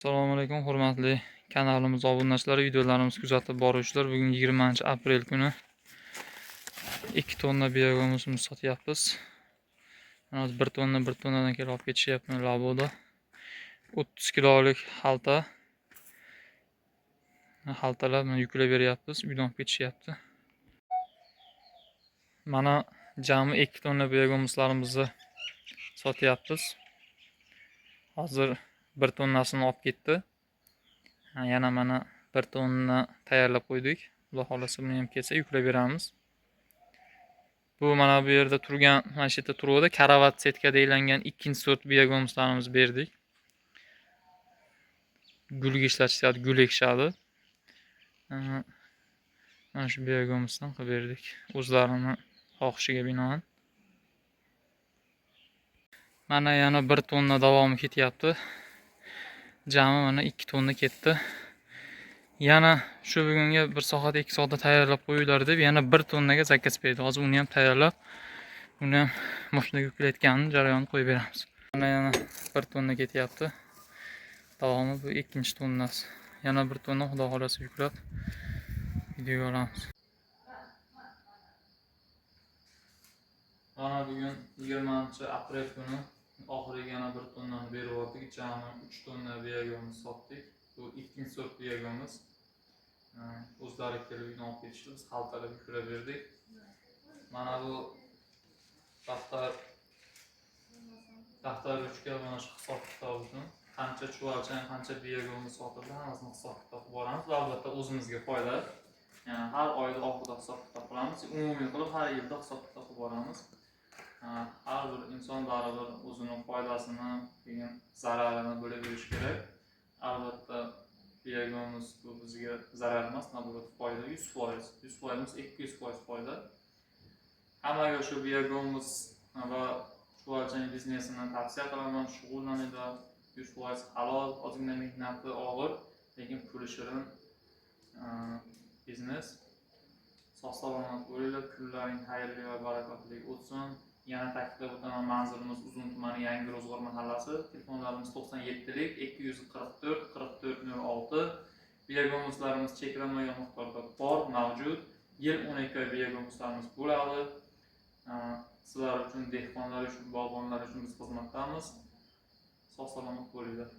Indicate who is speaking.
Speaker 1: Assalomu alaykum hurmatli kanalimiz obunachilari, videolarimizni kuzatib boruvchilar. Bugun 20-aprel kuni 2 tonna biogomusni sotyapmiz. Hozir 1 tonnadan kelib olib ketishyapti Laboda. 30 kilolik xaltalar yuklab beryapmiz, uydan olib ketishyapti. Mana jami 2 tonna biogomuslarimizni sotyapmiz. Hozir 1 tonnasini olib ketdi. Yana mana 1 tonna tayyorlab qo'ydik. Xudo xolasa buni ham kelsa yuklab beramiz. Bu mana bu yerda turgan, mana shu yerda turibdi. Karavat setka deyilgan ikkinchi sort biogomuslarimizni berdik. Gulga ishlatishadi, gul ekishadi. Mana shu biogomusdan qilib berdik. O'zlarini xohishiga binoan. Mana yana 1 tonna davomi ketyapti. Jami mana 2 tonna ketdi. Yana shu bugunga 1 soat 2 soatda tayyorlab qo'yinglar deb yana 1 tonnaga zakaz berdi. Hozir uni ham tayyorlab, uni ham mashinaga yuklayotganini jarayonni qo'yib beramiz. Mana yana 1 tonna ketyapti. Davomi bu 2-chi tonnasi. Yana 1 tonna xudo xolasa yuklab videoga olamiz. Mana bugun 20-aprel kuni oxiriga yana 1 tonnani berib yubordik. Jami 3 tonna biogomus sotdik. Bu 2-chi sort biogomus. O'zlari kelib uydan olib ketishdi, biz xaltalab yuklab berdik. Mana bu daftar uchga mana shu hisob kitob uchun qancha chuvalchang, qancha biogomus sotildi, hammasini hisob kitob qilib boramiz. Va albatta o'zimizga foyda. Ya'ni har oyda oxirida hisob kitob qilamiz. Umumiy qilib har yilda hisob kitob qilib boramiz. Har bir inson baribir o'zining foydasini, keyin zararini bilib yurish kerak. Albatta biogomus bu bizga zarar emas, naborat foyda 100%. 100% emas, 200% foyda. Hammaga shu biogomus va chuvalchang biznesini tavsiya qilaman. Shug'ullaninglar. 100% halol, ozgina mehnati og'ir, lekin puli shirin biznes. Sog'-salomat bo'linglar, kunlaring xayrli va barakotli o'tsin. Yana ta'kidlab o'taman, manzilimiz Uzun tumani Yangi Ro'zg'or mahallasi. Telefonlarimiz 97lik 244 4406. Biogomuslarimiz cheklanmagan miqdorda bor, mavjud. Yil 12 oy biogomuslarimiz bo'ladi. Sizlar uchun, dehqonlar uchun, bog'bonlar uchun biz xizmatdamiz. Sog'-salomat bo'linglar.